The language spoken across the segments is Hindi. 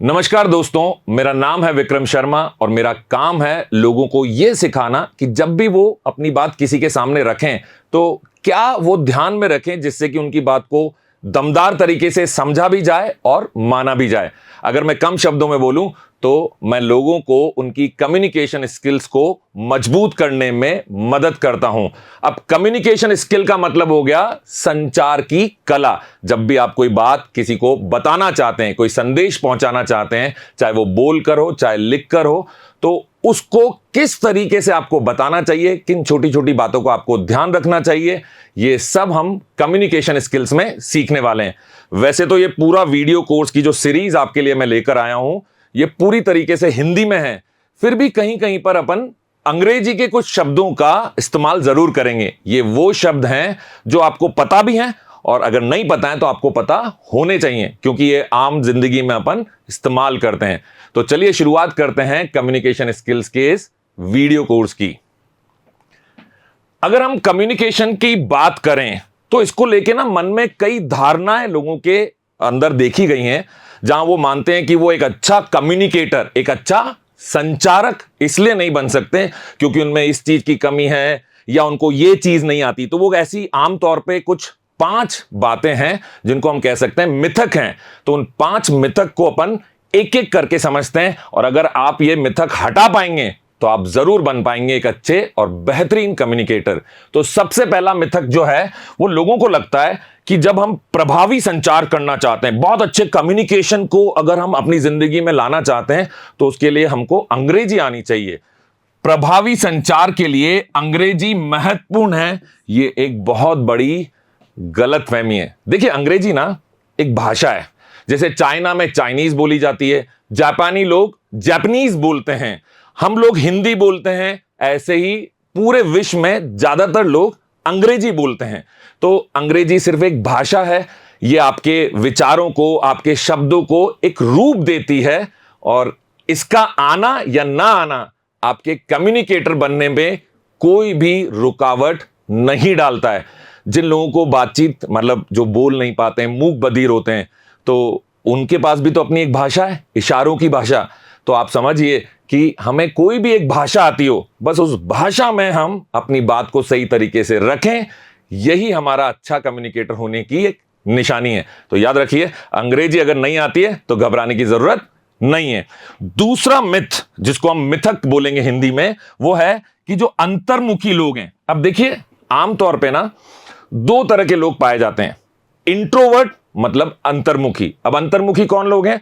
नमस्कार दोस्तों, मेरा नाम है विक्रम शर्मा और मेरा काम है लोगों को यह सिखाना कि जब भी वो अपनी बात किसी के सामने रखें तो क्या वो ध्यान में रखें जिससे कि उनकी बात को दमदार तरीके से समझा भी जाए और माना भी जाए। अगर मैं कम शब्दों में बोलूं तो मैं लोगों को उनकी कम्युनिकेशन स्किल्स को मजबूत करने में मदद करता हूं। अब कम्युनिकेशन स्किल का मतलब हो गया संचार की कला। जब भी आप कोई बात किसी को बताना चाहते हैं, कोई संदेश पहुंचाना चाहते हैं, चाहे वो बोल कर हो चाहे लिख कर हो, तो उसको किस तरीके से आपको बताना चाहिए, किन छोटी छोटी बातों को आपको ध्यान रखना चाहिए, ये सब हम कम्युनिकेशन स्किल्स में सीखने वाले हैं। वैसे तो ये पूरा वीडियो कोर्स की जो सीरीज आपके लिए मैं लेकर आया हूं, ये पूरी तरीके से हिंदी में है, फिर भी कहीं कहीं पर अपन अंग्रेजी के कुछ शब्दों का इस्तेमाल जरूर करेंगे। ये वो शब्द हैं जो आपको पता भी हैं और अगर नहीं पता है तो आपको पता होने चाहिए, क्योंकि ये आम जिंदगी में अपन इस्तेमाल करते हैं। तो चलिए शुरुआत करते हैं कम्युनिकेशन स्किल्स के इस वीडियो कोर्स की। अगर हम कम्युनिकेशन की बात करें तो इसको लेके ना मन में कई धारणाएं लोगों के अंदर देखी गई हैं, जहां वो मानते हैं कि वो एक अच्छा कम्युनिकेटर, एक अच्छा संचारक इसलिए नहीं बन सकते क्योंकि उनमें इस चीज की कमी है या उनको ये चीज नहीं आती। तो वो ऐसी आमतौर पे कुछ 5 बातें हैं जिनको हम कह सकते हैं मिथक हैं। तो उन 5 मिथक को अपन एक एक करके समझते हैं और अगर आप ये मिथक हटा पाएंगे तो आप जरूर बन पाएंगे एक अच्छे और बेहतरीन कम्युनिकेटर। तो सबसे पहला मिथक जो है वो लोगों को लगता है कि जब हम प्रभावी संचार करना चाहते हैं, बहुत अच्छे कम्युनिकेशन को अगर हम अपनी जिंदगी में लाना चाहते हैं तो उसके लिए हमको अंग्रेजी आनी चाहिए। प्रभावी संचार के लिए अंग्रेजी महत्वपूर्ण है, ये एक बहुत बड़ी गलतफहमी है। देखिए, अंग्रेजी ना एक भाषा है। जैसे चाइना में चाइनीज बोली जाती है, जापानी लोग जापानीज बोलते हैं, हम लोग हिंदी बोलते हैं, ऐसे ही पूरे विश्व में ज्यादातर लोग अंग्रेजी बोलते हैं। तो अंग्रेजी सिर्फ एक भाषा है, ये आपके विचारों को, आपके शब्दों को एक रूप देती है और इसका आना या ना आना आपके कम्युनिकेटर बनने में कोई भी रुकावट नहीं डालता है। जिन लोगों को बातचीत मतलब जो बोल नहीं पाते हैं, मूक बधिर होते हैं, तो उनके पास भी तो अपनी एक भाषा है, इशारों की भाषा। तो आप समझिए कि हमें कोई भी एक भाषा आती हो, बस उस भाषा में हम अपनी बात को सही तरीके से रखें, यही हमारा अच्छा कम्युनिकेटर होने की एक निशानी है। तो याद रखिए, अंग्रेजी अगर नहीं आती है तो घबराने की जरूरत नहीं है। दूसरा मिथ जिसको हम मिथक बोलेंगे हिंदी में, वो है कि जो अंतर्मुखी लोग हैं। अब देखिए, आमतौर पे ना 2 तरह के लोग पाए जाते हैं। इंट्रोवर्ट मतलब अंतर्मुखी। अब अंतर्मुखी कौन लोग हैं?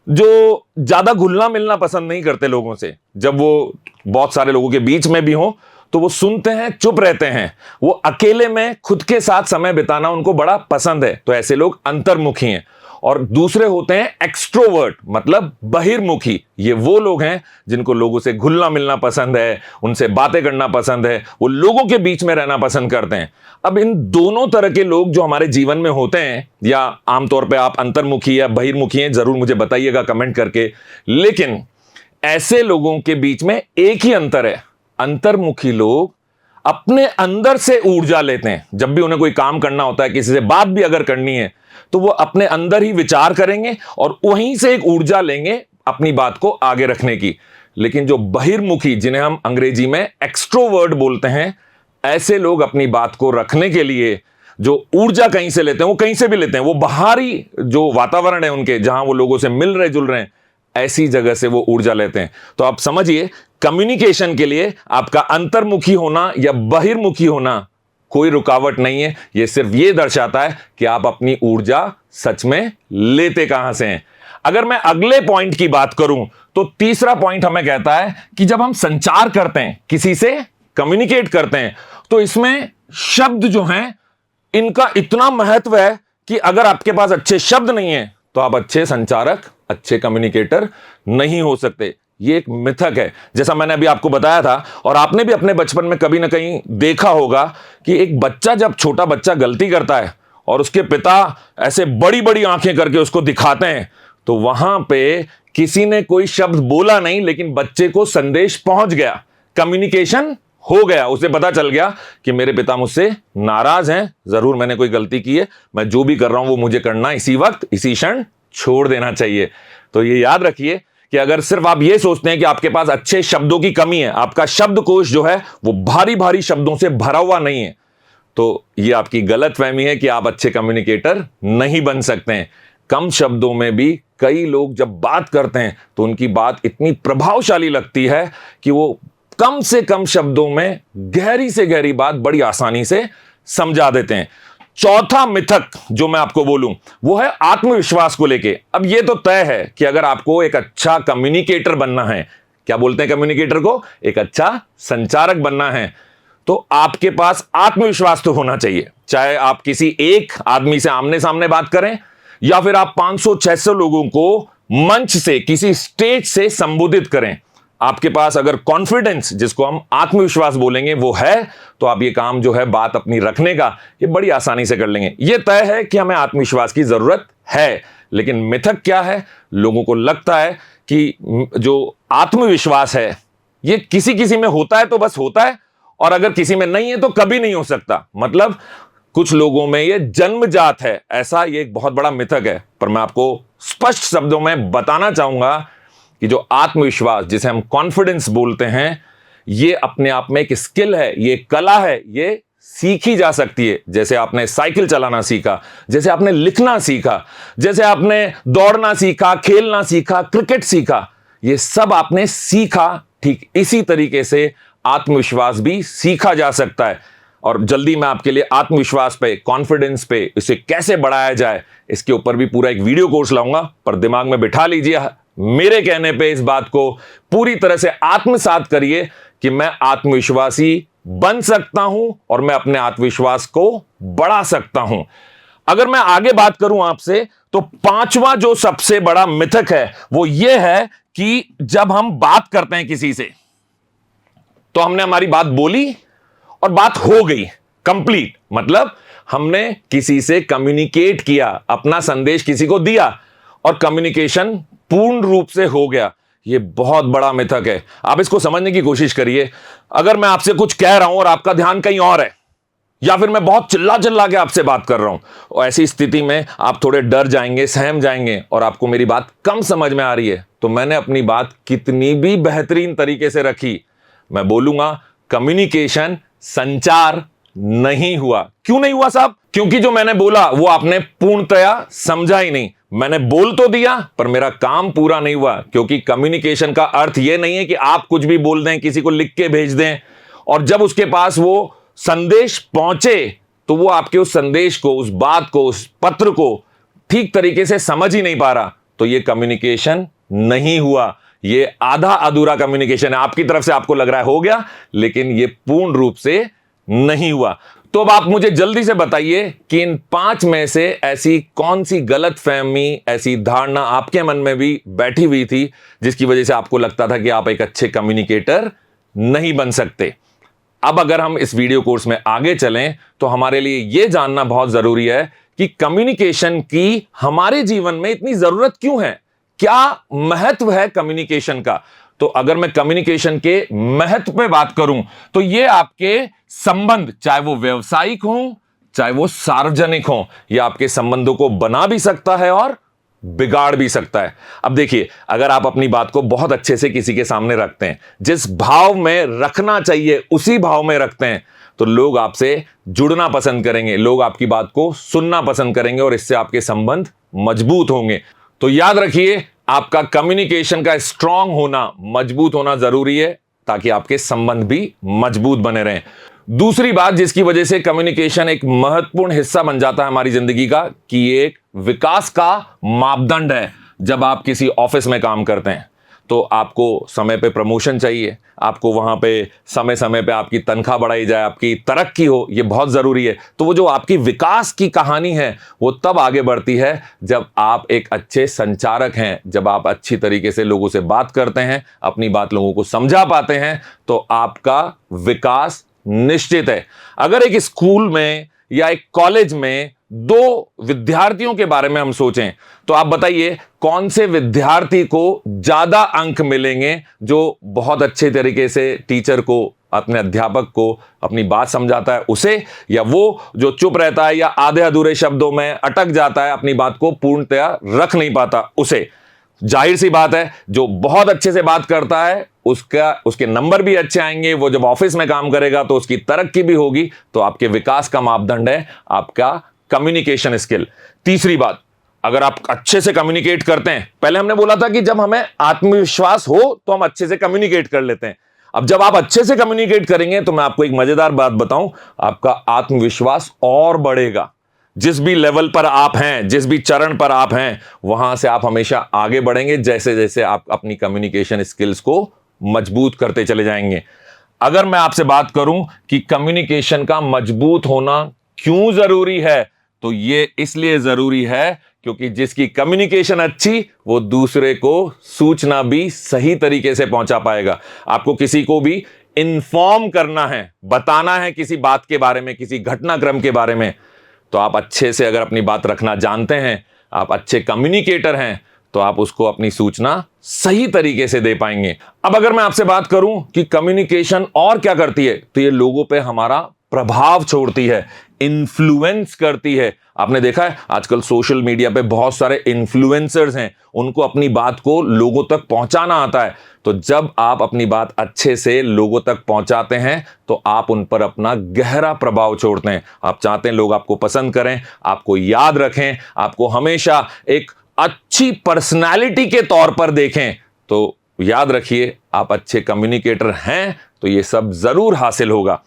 जो ज्यादा घुलना मिलना पसंद नहीं करते लोगों से। जब वो बहुत सारे लोगों के बीच में भी हो तो वो सुनते हैं, चुप रहते हैं, वो अकेले में खुद के साथ समय बिताना उनको बड़ा पसंद है। तो ऐसे लोग अंतर्मुखी हैं। और दूसरे होते हैं एक्सट्रोवर्ट मतलब बहिर्मुखी। ये वो लोग हैं जिनको लोगों से घुलना मिलना पसंद है, उनसे बातें करना पसंद है, वो लोगों के बीच में रहना पसंद करते हैं। अब इन दोनों तरह के लोग जो हमारे जीवन में होते हैं, या आमतौर पे आप अंतर्मुखी या बहिर्मुखी हैं, जरूर मुझे बताइएगा कमेंट करके। लेकिन ऐसे लोगों के बीच में एक ही अंतर है, अंतर्मुखी लोग अपने अंदर से ऊर्जा लेते हैं। जब भी उन्हें कोई काम करना होता है, किसी से बात भी अगर करनी है, तो वो अपने अंदर ही विचार करेंगे और वहीं से एक ऊर्जा लेंगे अपनी बात को आगे रखने की। लेकिन जो बहिर्मुखी, जिन्हें हम अंग्रेजी में एक्सट्रोवर्ट बोलते हैं, ऐसे लोग अपनी बात को रखने के लिए जो ऊर्जा कहीं से लेते हैं, वो कहीं से भी लेते हैं। वो बाहरी जो वातावरण है उनके, जहां वो लोगों से मिल रहे जुल रहे हैं, ऐसी जगह से वो ऊर्जा लेते हैं। तो आप समझिए, कम्युनिकेशन के लिए आपका अंतर्मुखी होना या बहिर्मुखी होना कोई रुकावट नहीं है। यह सिर्फ ये दर्शाता है कि आप अपनी ऊर्जा सच में लेते कहां से हैं। अगर मैं अगले पॉइंट की बात करूं तो तीसरा पॉइंट हमें कहता है कि जब हम संचार करते हैं, किसी से कम्युनिकेट करते हैं, तो इसमें शब्द जो हैं इनका इतना महत्व है कि अगर आपके पास अच्छे शब्द नहीं है तो आप अच्छे संचारक, अच्छे कम्युनिकेटर नहीं हो सकते। ये एक मिथक है, जैसा मैंने अभी आपको बताया था। और आपने भी अपने बचपन में कभी ना कहीं देखा होगा कि एक बच्चा, जब छोटा बच्चा गलती करता है और उसके पिता ऐसे बड़ी बड़ी आंखें करके उसको दिखाते हैं, तो वहां पे किसी ने कोई शब्द बोला नहीं, लेकिन बच्चे को संदेश पहुंच गया, कम्युनिकेशन हो गया। उसे पता चल गया कि मेरे पिता मुझसे नाराज हैं, जरूर मैंने कोई गलती की है, मैं जो भी कर रहा हूं वो मुझे करना इसी वक्त, इसी क्षण छोड़ देना चाहिए। तो ये याद रखिए कि अगर सिर्फ आप ये सोचते हैं कि आपके पास अच्छे शब्दों की कमी है, आपका शब्दकोश जो है वो भारी भारी शब्दों से भरा हुआ नहीं है, तो ये आपकी गलतफहमी है कि आप अच्छे कम्युनिकेटर नहीं बन सकते हैं। कम शब्दों में भी कई लोग जब बात करते हैं तो उनकी बात इतनी प्रभावशाली लगती है कि वो कम से कम शब्दों में गहरी से गहरी बात बड़ी आसानी से समझा देते हैं। चौथा मिथक जो मैं आपको बोलूं वो है आत्मविश्वास को लेके। अब ये तो तय है कि अगर आपको एक अच्छा कम्युनिकेटर बनना है, क्या बोलते हैं कम्युनिकेटर को, एक अच्छा संचारक बनना है, तो आपके पास आत्मविश्वास तो होना चाहिए। चाहे आप किसी एक आदमी से आमने सामने बात करें या फिर आप 500-600 लोगों को मंच से, किसी स्टेज से संबोधित करें, आपके पास अगर कॉन्फिडेंस, जिसको हम आत्मविश्वास बोलेंगे, वो है, तो आप ये काम जो है बात अपनी रखने का, ये बड़ी आसानी से कर लेंगे। ये तय है कि हमें आत्मविश्वास की जरूरत है। लेकिन मिथक क्या है, लोगों को लगता है कि जो आत्मविश्वास है ये किसी किसी में होता है तो बस होता है, और अगर किसी में नहीं है तो कभी नहीं हो सकता। मतलब कुछ लोगों में ये जन्मजात है, ऐसा ये एक बहुत बड़ा मिथक है। पर मैं आपको स्पष्ट शब्दों में बताना चाहूंगा कि जो आत्मविश्वास, जिसे हम कॉन्फिडेंस बोलते हैं, ये अपने आप में एक स्किल है, ये कला है, ये सीखी जा सकती है। जैसे आपने साइकिल चलाना सीखा, जैसे आपने लिखना सीखा, जैसे आपने दौड़ना सीखा, खेलना सीखा, क्रिकेट सीखा, ये सब आपने सीखा, ठीक इसी तरीके से आत्मविश्वास भी सीखा जा सकता है। और जल्दी मैं आपके लिए आत्मविश्वास पे, कॉन्फिडेंस पे, इसे कैसे बढ़ाया जाए, इसके ऊपर भी पूरा एक वीडियो कोर्स लाऊंगा। पर दिमाग में बिठा लीजिए, मेरे कहने पे इस बात को पूरी तरह से आत्मसात करिए कि मैं आत्मविश्वासी बन सकता हूं और मैं अपने आत्मविश्वास को बढ़ा सकता हूं। अगर मैं आगे बात करूं आपसे, तो पांचवा जो सबसे बड़ा मिथक है वो ये है कि जब हम बात करते हैं किसी से, तो हमने हमारी बात बोली और बात हो गई कंप्लीट, मतलब हमने किसी से कम्युनिकेट किया, अपना संदेश किसी को दिया और कम्युनिकेशन पूर्ण रूप से हो गया। ये बहुत बड़ा मिथक है, आप इसको समझने की कोशिश करिए। अगर मैं आपसे कुछ कह रहा हूं और आपका ध्यान कहीं और है, या फिर मैं बहुत चिल्ला चिल्ला के आपसे बात कर रहा हूं, और ऐसी स्थिति में आप थोड़े डर जाएंगे, सहम जाएंगे और आपको मेरी बात कम समझ में आ रही है, तो मैंने अपनी बात कितनी भी बेहतरीन तरीके से रखी, मैं बोलूंगा कम्युनिकेशन, संचार नहीं हुआ। क्यों नहीं हुआ साहब? क्योंकि जो मैंने बोला वो आपने पूर्णतया समझा ही नहीं। मैंने बोल तो दिया पर मेरा काम पूरा नहीं हुआ, क्योंकि कम्युनिकेशन का अर्थ यह नहीं है कि आप कुछ भी बोल दें, किसी को लिख के भेज दें, और जब उसके पास वो संदेश पहुंचे तो वो आपके उस संदेश को, उस बात को, उस पत्र को ठीक तरीके से समझ ही नहीं पा रहा, तो ये कम्युनिकेशन नहीं हुआ। ये आधा अधूरा कम्युनिकेशन है। आपकी तरफ से आपको लग रहा है हो गया, लेकिन ये पूर्ण रूप से नहीं हुआ। तो अब आप मुझे जल्दी से बताइए कि इन 5 में से ऐसी कौन सी गलतफहमी, ऐसी धारणा आपके मन में भी बैठी हुई थी जिसकी वजह से आपको लगता था कि आप एक अच्छे कम्युनिकेटर नहीं बन सकते। अब अगर हम इस वीडियो कोर्स में आगे चलें तो हमारे लिए यह जानना बहुत जरूरी है कि कम्युनिकेशन की हमारे जीवन में इतनी जरूरत क्यों है, क्या महत्व है कम्युनिकेशन का। तो अगर मैं कम्युनिकेशन के महत्व पे बात करूं तो ये आपके संबंध, चाहे वो व्यवसायिक हो, चाहे वो सार्वजनिक हो, ये आपके संबंधों को बना भी सकता है और बिगाड़ भी सकता है। अब देखिए, अगर आप अपनी बात को बहुत अच्छे से किसी के सामने रखते हैं, जिस भाव में रखना चाहिए उसी भाव में रखते हैं, तो लोग आपसे जुड़ना पसंद करेंगे, लोग आपकी बात को सुनना पसंद करेंगे और इससे आपके संबंध मजबूत होंगे। तो याद रखिए, आपका कम्युनिकेशन का स्ट्रांग होना, मजबूत होना जरूरी है ताकि आपके संबंध भी मजबूत बने रहें। दूसरी बात जिसकी वजह से कम्युनिकेशन एक महत्वपूर्ण हिस्सा बन जाता है हमारी जिंदगी का, कि ये एक विकास का मापदंड है। जब आप किसी ऑफिस में काम करते हैं तो आपको समय पे प्रमोशन चाहिए, आपको वहां पे समय समय पे आपकी तनख्वाह बढ़ाई जाए, आपकी तरक्की हो, ये बहुत जरूरी है। तो वो जो आपकी विकास की कहानी है वो तब आगे बढ़ती है जब आप एक अच्छे संचारक हैं, जब आप अच्छी तरीके से लोगों से बात करते हैं, अपनी बात लोगों को समझा पाते हैं, तो आपका विकास निश्चित है। अगर एक स्कूल में या एक कॉलेज में 2 विद्यार्थियों के बारे में हम सोचें तो आप बताइए कौन से विद्यार्थी को ज्यादा अंक मिलेंगे, जो बहुत अच्छे तरीके से टीचर को अपने अध्यापक को अपनी बात समझाता है उसे, या वो जो चुप रहता है या आधे अधूरे शब्दों में अटक जाता है, अपनी बात को पूर्णतया रख नहीं पाता उसे? जाहिर सी बात है, जो बहुत अच्छे से बात करता है उसके नंबर भी अच्छे आएंगे, वो जब ऑफिस में काम करेगा तो उसकी तरक्की भी होगी। तो आपके विकास का मापदंड है आपका कम्युनिकेशन स्किल। तीसरी बात, अगर आप अच्छे से कम्युनिकेट करते हैं, पहले हमने बोला था कि जब हमें आत्मविश्वास हो तो हम अच्छे से कम्युनिकेट कर लेते हैं। अब जब आप अच्छे से कम्युनिकेट करेंगे तो मैं आपको एक मजेदार बात बताऊं, आपका आत्मविश्वास और बढ़ेगा। जिस भी लेवल पर आप हैं, जिस भी चरण पर आप हैं, वहां से आप हमेशा आगे बढ़ेंगे जैसे जैसे आप अपनी कम्युनिकेशन स्किल्स को मजबूत करते चले जाएंगे। अगर मैं आपसे बात करूं कि कम्युनिकेशन का मजबूत होना क्यों जरूरी है, तो ये इसलिए जरूरी है क्योंकि जिसकी कम्युनिकेशन अच्छी, वो दूसरे को सूचना भी सही तरीके से पहुंचा पाएगा। आपको किसी को भी इन्फॉर्म करना है, बताना है किसी बात के बारे में, किसी घटनाक्रम के बारे में, तो आप अच्छे से अगर अपनी बात रखना जानते हैं, आप अच्छे कम्युनिकेटर हैं, तो आप उसको अपनी सूचना सही तरीके से दे पाएंगे। अब अगर मैं आपसे बात करूं कि कम्युनिकेशन और क्या करती है, तो ये लोगों पे हमारा प्रभाव छोड़ती है, इन्फ्लुएंस करती है। आपने देखा है आजकल सोशल मीडिया पे बहुत सारे इन्फ्लुएंसर्स हैं, उनको अपनी बात को लोगों तक पहुंचाना आता है। तो जब आप अपनी बात अच्छे से लोगों तक पहुंचाते हैं तो आप उन पर अपना गहरा प्रभाव छोड़ते हैं। आप चाहते हैं लोग आपको पसंद करें, आपको याद रखें, आपको हमेशा एक अच्छी पर्सनालिटी के तौर पर देखें, तो याद रखिए आप अच्छे कम्युनिकेटर हैं तो ये सब जरूर हासिल होगा।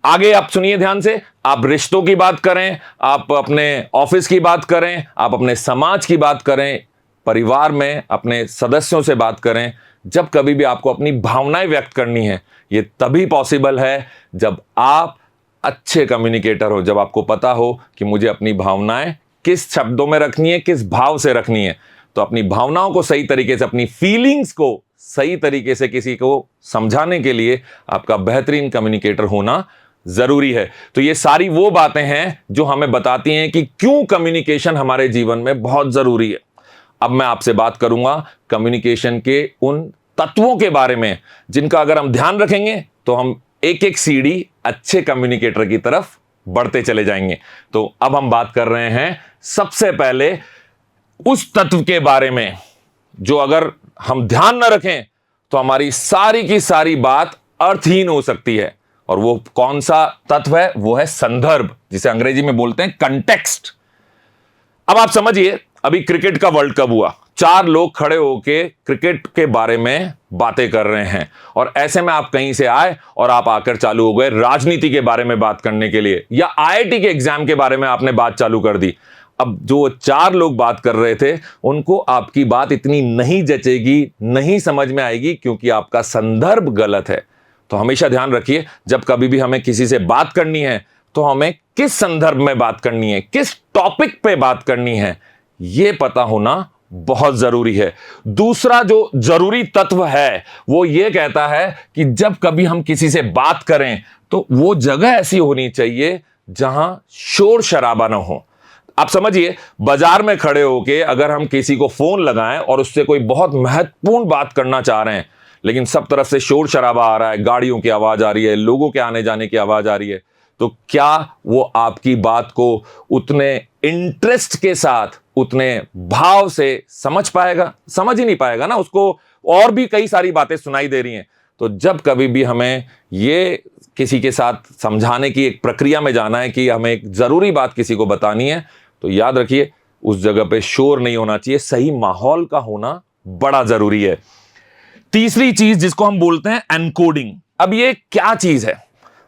आगे आप सुनिए ध्यान से, आप रिश्तों की बात करें, आप अपने ऑफिस की बात करें, आप अपने समाज की बात करें, परिवार में अपने सदस्यों से बात करें, जब कभी भी आपको अपनी भावनाएं व्यक्त करनी है, ये तभी पॉसिबल है जब आप अच्छे कम्युनिकेटर हो, जब आपको पता हो कि मुझे अपनी भावनाएं किस शब्दों में रखनी है, किस भाव से रखनी है। तो अपनी भावनाओं को सही तरीके से, अपनी फीलिंग्स को सही तरीके से किसी को समझाने के लिए आपका बेहतरीन कम्युनिकेटर होना जरूरी है। तो ये सारी वो बातें हैं जो हमें बताती हैं कि क्यों कम्युनिकेशन हमारे जीवन में बहुत जरूरी है। अब मैं आपसे बात करूंगा कम्युनिकेशन के उन तत्वों के बारे में जिनका अगर हम ध्यान रखेंगे तो हम एक एक सीढ़ी अच्छे कम्युनिकेटर की तरफ बढ़ते चले जाएंगे। तो अब हम बात कर रहे हैं सबसे पहले उस तत्व के बारे में जो अगर हम ध्यान न रखें तो हमारी सारी की सारी बात अर्थहीन हो सकती है। और वो कौन सा तत्व है? वो है संदर्भ, जिसे अंग्रेजी में बोलते हैं कंटेक्स्ट। अब आप समझिए, अभी क्रिकेट का वर्ल्ड कप हुआ, 4 लोग खड़े होके क्रिकेट के बारे में बातें कर रहे हैं, और ऐसे में आप कहीं से आए और आप आकर चालू हो गए राजनीति के बारे में बात करने के लिए, या आईआईटी के एग्जाम के बारे में आपने बात चालू कर दी। अब जो 4 लोग बात कर रहे थे उनको आपकी बात इतनी नहीं जचेगी, नहीं समझ में आएगी, क्योंकि आपका संदर्भ गलत है। तो हमेशा ध्यान रखिए, जब कभी भी हमें किसी से बात करनी है तो हमें किस संदर्भ में बात करनी है, किस टॉपिक पे बात करनी है, यह पता होना बहुत जरूरी है। दूसरा जो जरूरी तत्व है वो ये कहता है कि जब कभी हम किसी से बात करें तो वो जगह ऐसी होनी चाहिए जहां शोर शराबा ना हो। आप समझिए, बाजार में खड़े होके अगर हम किसी को फोन लगाएं और उससे कोई बहुत महत्वपूर्ण बात करना चाह रहे हैं, लेकिन सब तरफ से शोर शराबा आ रहा है, गाड़ियों की आवाज आ रही है, लोगों के आने जाने की आवाज आ रही है, तो क्या वो आपकी बात को उतने इंटरेस्ट के साथ, उतने भाव से समझ पाएगा? समझ ही नहीं पाएगा ना, उसको और भी कई सारी बातें सुनाई दे रही हैं। तो जब कभी भी हमें ये किसी के साथ समझाने की एक प्रक्रिया में जाना है कि हमें एक जरूरी बात किसी को बतानी है, तो याद रखिए उस जगह पे शोर नहीं होना चाहिए, सही माहौल का होना बड़ा जरूरी है। तीसरी चीज जिसको हम बोलते हैं एनकोडिंग। अब ये क्या चीज है?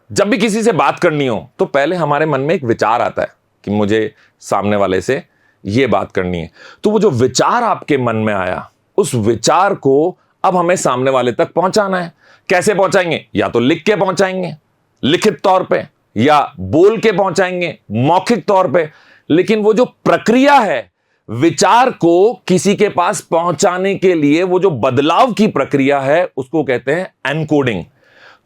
जब भी किसी से बात करनी हो तो पहले हमारे मन में एक विचार आता है कि मुझे सामने वाले से ये बात करनी है। तो वो जो विचार आपके मन में आया, उस विचार को अब हमें सामने वाले तक पहुंचाना है। कैसे पहुंचाएंगे? या तो लिख के पहुंचाएंगे लिखित तौर पे, या बोल के पहुंचाएंगे मौखिक तौर पे। लेकिन वो जो प्रक्रिया है विचार को किसी के पास पहुंचाने के लिए, वो जो बदलाव की प्रक्रिया है, उसको कहते हैं एनकोडिंग।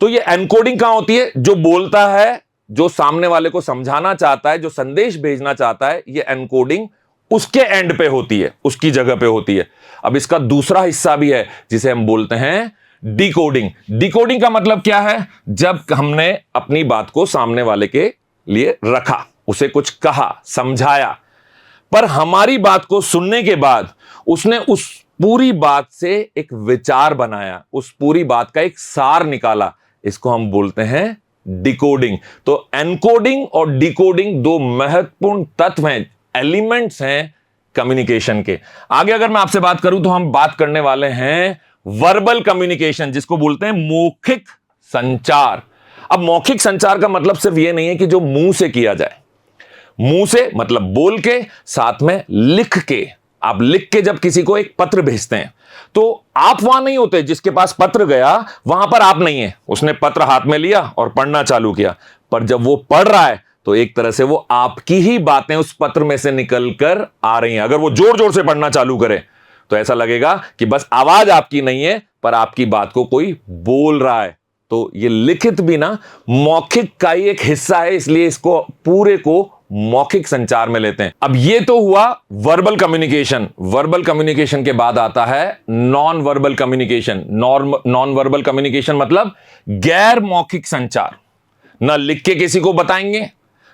तो ये एनकोडिंग कहां होती है? जो बोलता है, जो सामने वाले को समझाना चाहता है, जो संदेश भेजना चाहता है, ये एनकोडिंग उसके एंड पे होती है, उसकी जगह पे होती है। अब इसका दूसरा हिस्सा भी है जिसे हम बोलते हैं डिकोडिंग। डिकोडिंग का मतलब क्या है? जब हमने अपनी बात को सामने वाले के लिए रखा, उसे कुछ कहा, समझाया, पर हमारी बात को सुनने के बाद उसने उस पूरी बात से एक विचार बनाया, उस पूरी बात का एक सार निकाला, इसको हम बोलते हैं डिकोडिंग। तो एनकोडिंग और डिकोडिंग दो महत्वपूर्ण तत्व हैं, एलिमेंट्स हैं कम्युनिकेशन के। आगे अगर मैं आपसे बात करूं तो हम बात करने वाले हैं वर्बल कम्युनिकेशन, जिसको बोलते हैं मौखिक संचार। अब मौखिक संचार का मतलब सिर्फ यह नहीं है कि जो मुंह से किया जाए, मुंह से मतलब बोल के, साथ में लिख के। आप लिख के जब किसी को एक पत्र भेजते हैं तो आप वहां नहीं होते, जिसके पास पत्र गया वहां पर आप नहीं है, उसने पत्र हाथ में लिया और पढ़ना चालू किया, पर जब वो पढ़ रहा है तो एक तरह से वो आपकी ही बातें उस पत्र में से निकलकर आ रही हैं। अगर वो जोर जोर से पढ़ना चालू करे तो ऐसा लगेगा कि बस आवाज आपकी नहीं है, पर आपकी बात को कोई बोल रहा है। तो ये लिखित भी ना मौखिक का ही एक हिस्सा है, इसलिए इसको पूरे को मौखिक संचार में लेते हैं। अब ये तो हुआ वर्बल कम्युनिकेशन। वर्बल कम्युनिकेशन के बाद आता है non verbal communication. Non verbal communication मतलब गैर मौखिक संचार। ना लिख के किसी को बताएंगे,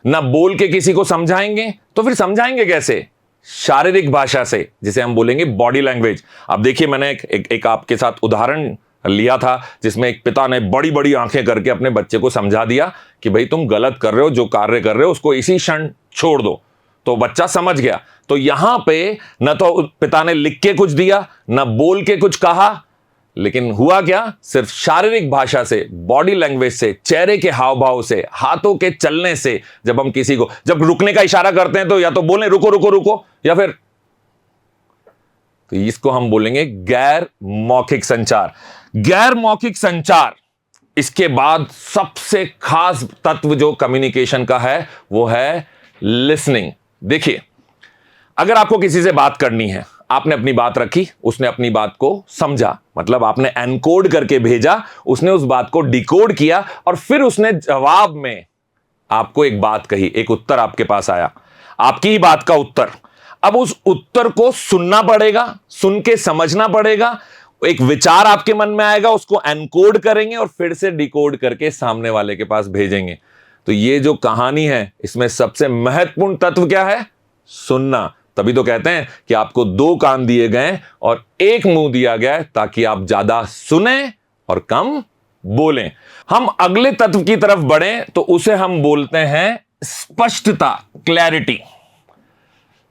ना बोल के किसी को समझाएंगे, तो फिर समझाएंगे कैसे? शारीरिक भाषा से, जिसे हम बोलेंगे बॉडी लैंग्वेज। अब देखिए, मैंने एक आपके साथ उदाहरण लिया था जिसमें एक पिता ने बड़ी बड़ी आंखें करके अपने बच्चे को समझा दिया कि भाई तुम गलत कर रहे हो, जो कार्य कर रहे हो उसको इसी क्षण छोड़ दो। तो बच्चा समझ गया। तो यहां पे न तो पिता ने लिख के कुछ दिया, न बोल के कुछ कहा, लेकिन हुआ क्या? सिर्फ शारीरिक भाषा से, बॉडी लैंग्वेज से, चेहरे के हाव भाव से, हाथों के चलने से। जब हम किसी को जब रुकने का इशारा करते हैं तो या तो बोलें रुको रुको रुको, या फिर, तो इसको हम बोलेंगे गैर मौखिक संचार। गैर मौखिक संचार, इसके बाद सबसे खास तत्व जो कम्युनिकेशन का है वो है लिसनिंग। देखिए, अगर आपको किसी से बात करनी है, आपने अपनी बात रखी, उसने अपनी बात को समझा, मतलब आपने एनकोड करके भेजा, उसने उस बात को डिकोड किया और फिर उसने जवाब में आपको एक बात कही, एक उत्तर आपके पास आया, आपकी ही बात का उत्तर। अब उस उत्तर को सुनना पड़ेगा, सुन के समझना पड़ेगा, एक विचार आपके मन में आएगा, उसको एनकोड करेंगे और फिर से डिकोड करके सामने वाले के पास भेजेंगे। तो ये जो कहानी है, इसमें सबसे महत्वपूर्ण तत्व क्या है? सुनना। तभी तो कहते हैं कि आपको 2 कान दिए गए और 1 मुंह दिया गया है, ताकि आप ज्यादा सुने और कम बोलें। हम अगले तत्व की तरफ बढ़ें तो उसे हम बोलते हैं स्पष्टता, क्लैरिटी।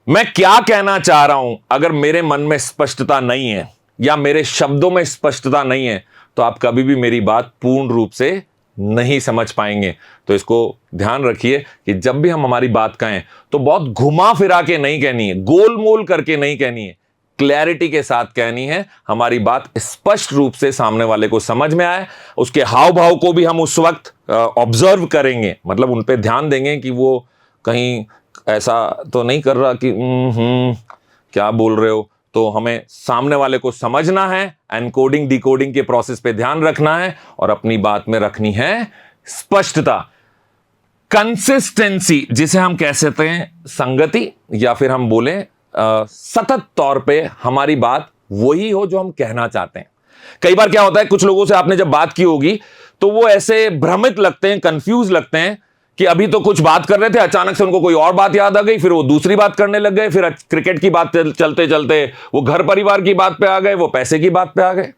मैं क्या कहना चाह रहा हूं, अगर मेरे मन में स्पष्टता नहीं है या मेरे शब्दों में स्पष्टता नहीं है, तो आप कभी भी मेरी बात पूर्ण रूप से नहीं समझ पाएंगे। तो इसको ध्यान रखिए कि जब भी हम हमारी बात कहें तो बहुत घुमा फिरा के नहीं कहनी है, गोल मोल करके नहीं कहनी है, क्लैरिटी के साथ कहनी है। हमारी बात स्पष्ट रूप से सामने वाले को समझ में आए। उसके हाव भाव को भी हम उस वक्त ऑब्जर्व करेंगे, मतलब उन पे ध्यान देंगे कि वो कहीं ऐसा तो नहीं कर रहा कि क्या बोल रहे हो। तो हमें सामने वाले को समझना है, एनकोडिंग डिकोडिंग के प्रोसेस पे ध्यान रखना है और अपनी बात में रखनी है स्पष्टता। कंसिस्टेंसी, जिसे हम कह सकते हैं संगति, या फिर हम बोले सतत तौर पे हमारी बात वही हो जो हम कहना चाहते हैं। कई बार क्या होता है, कुछ लोगों से आपने जब बात की होगी तो वो ऐसे भ्रमित लगते हैं, कंफ्यूज लगते हैं कि अभी तो कुछ बात कर रहे थे, अचानक से उनको कोई और बात याद आ गई, फिर वो दूसरी बात करने लग गए, फिर क्रिकेट की बात चलते चलते वो घर परिवार की बात पे आ गए, वो पैसे की बात पे आ गए।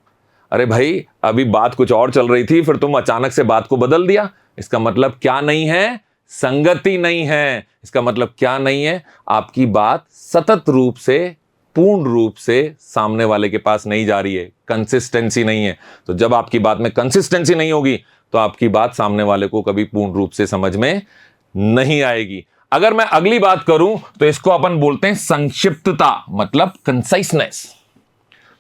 अरे भाई, अभी बात कुछ और चल रही थी, फिर तुम अचानक से बात को बदल दिया। इसका मतलब क्या नहीं है? संगति नहीं है। इसका मतलब क्या नहीं है? आपकी बात सतत रूप से, पूर्ण रूप से सामने वाले के पास नहीं जा रही है, कंसिस्टेंसी नहीं है। तो जब आपकी बात में कंसिस्टेंसी नहीं होगी तो आपकी बात सामने वाले को कभी पूर्ण रूप से समझ में नहीं आएगी। अगर मैं अगली बात करूं तो इसको अपन बोलते हैं संक्षिप्तता, मतलब कंसाइसनेस।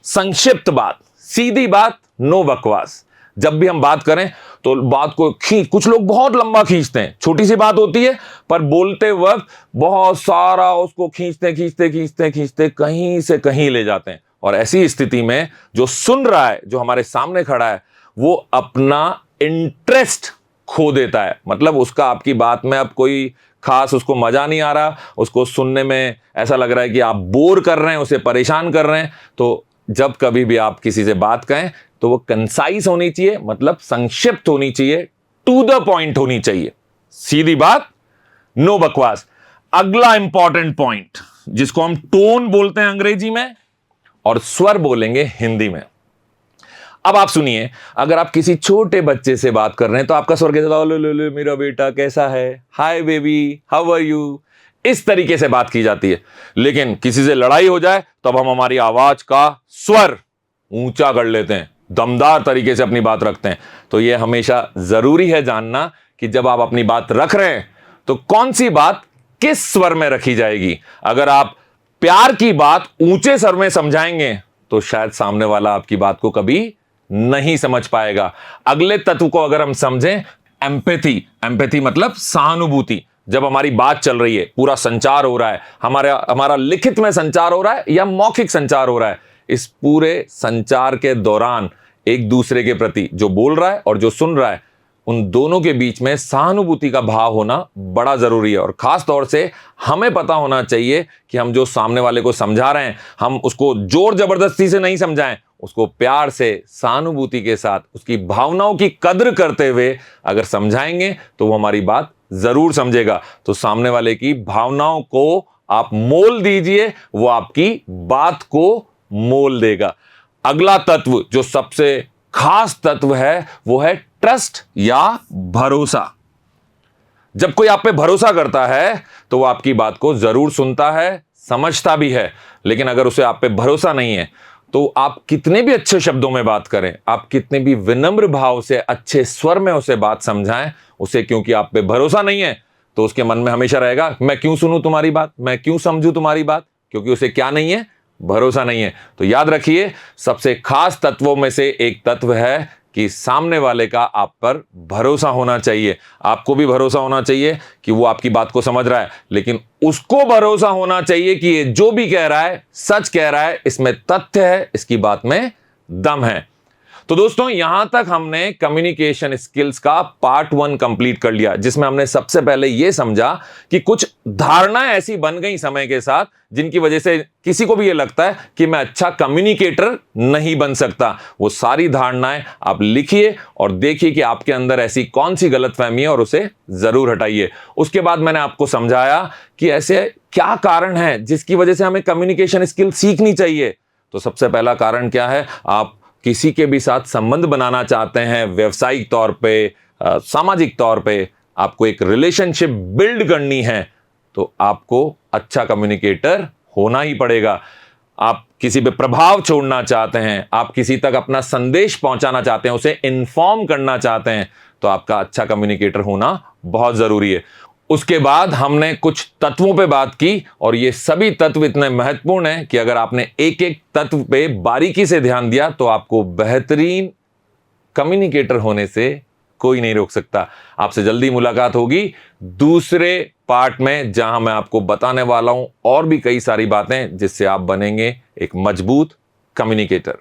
संक्षिप्त बात, सीधी बात, नो बकवास। जब भी हम बात करें तो बात को कुछ लोग बहुत लंबा खींचते हैं, छोटी सी बात होती है पर बोलते वक्त बहुत सारा उसको खींचते खींचते खींचते खींचते कहीं से कहीं ले जाते हैं। और ऐसी स्थिति में जो सुन रहा है, जो हमारे सामने खड़ा है, वो अपना इंटरेस्ट खो देता है। मतलब उसका आपकी बात में अब कोई खास उसको मजा नहीं आ रहा, उसको सुनने में ऐसा लग रहा है कि आप बोर कर रहे हैं, उसे परेशान कर रहे हैं। तो जब कभी भी आप किसी से बात कहें तो वो कंसाइज होनी चाहिए, मतलब संक्षिप्त होनी चाहिए, टू द पॉइंट होनी चाहिए, सीधी बात, नो बकवास। अगला इंपॉर्टेंट पॉइंट जिसको हम टोन बोलते हैं अंग्रेजी में और स्वर बोलेंगे हिंदी में। अब आप सुनिए, अगर आप किसी छोटे बच्चे से बात कर रहे हैं तो आपका स्वर कैसा होगा? लो मेरा बेटा कैसा है, hi baby, how are you, इस तरीके से बात की जाती है। लेकिन किसी से लड़ाई हो जाए तो अब हम हमारी आवाज का स्वर ऊंचा कर लेते हैं, दमदार तरीके से अपनी बात रखते हैं। तो यह हमेशा जरूरी है जानना कि जब आप अपनी बात रख रहे हैं तो कौन सी बात किस स्वर में रखी जाएगी। अगर आप प्यार की बात ऊंचे स्वर में समझाएंगे तो शायद सामने वाला आपकी बात को कभी नहीं समझ पाएगा। अगले तत्व को अगर हम समझें, एम्पैथी मतलब सहानुभूति। जब हमारी बात चल रही है, पूरा संचार हो रहा है, हमारा लिखित में संचार हो रहा है या मौखिक संचार हो रहा है, इस पूरे संचार के दौरान एक दूसरे के प्रति जो बोल रहा है और जो सुन रहा है, उन दोनों के बीच में सहानुभूति का भाव होना बड़ा जरूरी है। और खास तौर से हमें पता होना चाहिए कि हम जो सामने वाले को समझा रहे हैं, हम उसको जोर जबरदस्ती से नहीं समझाएं, उसको प्यार से, सहानुभूति के साथ, उसकी भावनाओं की कद्र करते हुए अगर समझाएंगे तो वो हमारी बात जरूर समझेगा। तो सामने वाले की भावनाओं को आप मोल दीजिए, वो आपकी बात को मोल देगा। अगला तत्व जो सबसे खास तत्व है वो है ट्रस्ट या भरोसा। जब कोई आप पे भरोसा करता है तो वो आपकी बात को जरूर सुनता है, समझता भी है। लेकिन अगर उसे आप पे भरोसा नहीं है तो आप कितने भी अच्छे शब्दों में बात करें, आप कितने भी विनम्र भाव से, अच्छे स्वर में उसे बात समझाएं, उसे क्योंकि आप पे भरोसा नहीं है तो उसके मन में हमेशा रहेगा, मैं क्यों सुनूं तुम्हारी बात, मैं क्यों समझूं तुम्हारी बात, क्योंकि उसे क्या नहीं है, भरोसा नहीं है। तो याद रखिए, सबसे खास तत्वों में से एक तत्व है कि सामने वाले का आप पर भरोसा होना चाहिए। आपको भी भरोसा होना चाहिए कि वो आपकी बात को समझ रहा है, लेकिन उसको भरोसा होना चाहिए कि ये जो भी कह रहा है सच कह रहा है, इसमें तथ्य है, इसकी बात में दम है। तो दोस्तों, यहां तक हमने कम्युनिकेशन स्किल्स का पार्ट 1 कंप्लीट कर लिया, जिसमें हमने सबसे पहले यह समझा कि कुछ धारणाएं ऐसी बन गई समय के साथ जिनकी वजह से किसी को भी यह लगता है कि मैं अच्छा कम्युनिकेटर नहीं बन सकता। वो सारी धारणाएं आप लिखिए और देखिए कि आपके अंदर ऐसी कौन सी गलतफहमी है और उसे जरूर हटाइए। उसके बाद मैंने आपको समझाया कि ऐसे क्या कारण है जिसकी वजह से हमें कम्युनिकेशन स्किल सीखनी चाहिए। तो सबसे पहला कारण क्या है? आप किसी के भी साथ संबंध बनाना चाहते हैं, व्यवसायिक तौर पे, सामाजिक तौर पे आपको एक रिलेशनशिप बिल्ड करनी है, तो आपको अच्छा कम्युनिकेटर होना ही पड़ेगा। आप किसी पे प्रभाव छोड़ना चाहते हैं, आप किसी तक अपना संदेश पहुंचाना चाहते हैं, उसे इन्फॉर्म करना चाहते हैं, तो आपका अच्छा कम्युनिकेटर होना बहुत जरूरी है। उसके बाद हमने कुछ तत्वों पे बात की और ये सभी तत्व इतने महत्वपूर्ण हैं कि अगर आपने एक एक तत्व पे बारीकी से ध्यान दिया तो आपको बेहतरीन कम्युनिकेटर होने से कोई नहीं रोक सकता। आपसे जल्दी मुलाकात होगी दूसरे पार्ट में, जहां मैं आपको बताने वाला हूं और भी कई सारी बातें जिससे आप बनेंगे एक मजबूत कम्युनिकेटर।